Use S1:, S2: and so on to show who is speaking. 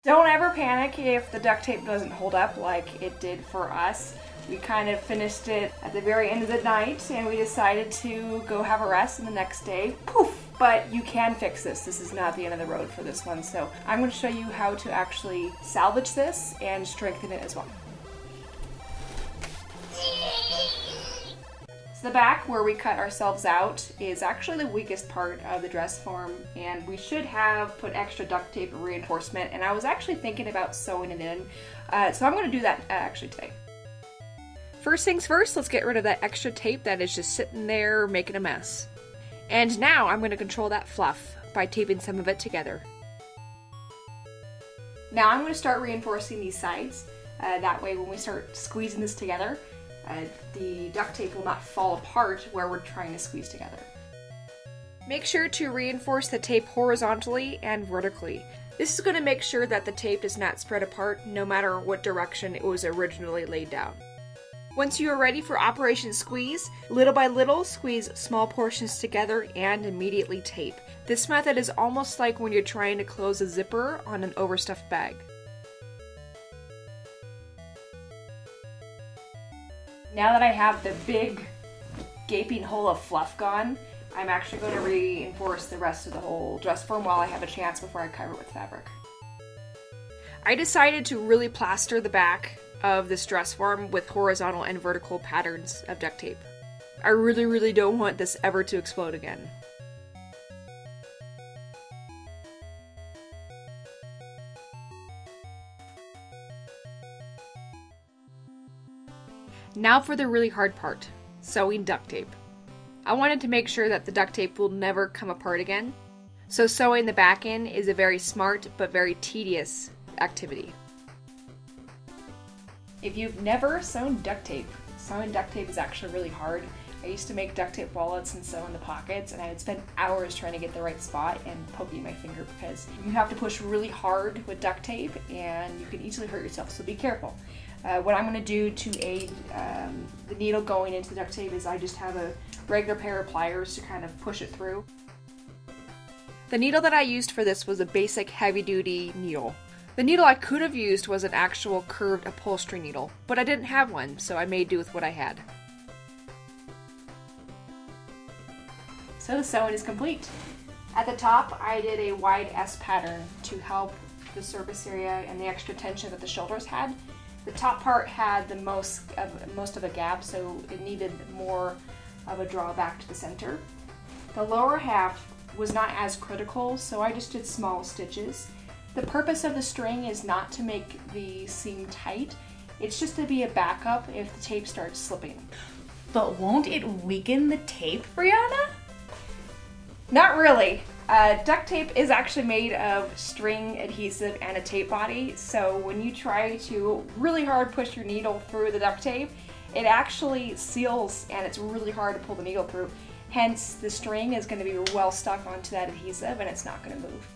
S1: Don't ever panic if the duct tape doesn't hold up like it did for us. We kind of finished it at the very end of the night and we decided to go have a rest, and the next day, poof! But you can fix this. This is not the end of the road for this one. So I'm going to show you how to actually salvage this and strengthen it as well. So the back where we cut ourselves out is actually the weakest part of the dress form, and we should have put extra duct tape reinforcement, and I was actually thinking about sewing it in. So I'm going to do that actually today. First things first, let's get rid of that extra tape that is just sitting there making a mess. And now I'm going to control that fluff by taping some of it together. Now I'm going to start reinforcing these sides. That way when we start squeezing this together, the duct tape will not fall apart where we're trying to squeeze together. Make sure to reinforce the tape horizontally and vertically. This is going to make sure that the tape does not spread apart no matter what direction it was originally laid down. Once you are ready for Operation Squeeze, little by little squeeze small portions together and immediately tape. This method is almost like when you're trying to close a zipper on an overstuffed bag. Now that I have the big gaping hole of fluff gone, I'm actually going to reinforce the rest of the whole dress form while I have a chance before I cover it with fabric. I decided to really plaster the back of this dress form with horizontal and vertical patterns of duct tape. I really don't want this ever to explode again. Now for the really hard part, sewing duct tape. I wanted to make sure that the duct tape will never come apart again, so sewing the back in is a very smart but very tedious activity. If you've never sewn duct tape, sewing duct tape is actually really hard. I used to make duct tape wallets and sew in the pockets, and I would spend hours trying to get the right spot and poking my finger because you have to push really hard with duct tape and you can easily hurt yourself, so be careful. What I'm going to do to aid the needle going into the duct tape is I just have a regular pair of pliers to kind of push it through. The needle that I used for this was a basic heavy-duty needle. The needle I could have used was an actual curved upholstery needle, but I didn't have one, so I made do with what I had. So the sewing is complete. At the top, I did a wide S pattern to help the surface area and the extra tension that the shoulders had. The top part had the most of a gap, so it needed more of a draw back to the center. The lower half was not as critical, so I just did small stitches. The purpose of the string is not to make the seam tight, it's just to be a backup if the tape starts slipping.
S2: But won't it weaken the tape, Brianna?
S1: Not really. Duct tape is actually made of string adhesive and a tape body, so when you try to really hard push your needle through the duct tape, it actually seals and it's really hard to pull the needle through. Hence, the string is going to be well stuck onto that adhesive and it's not going to move.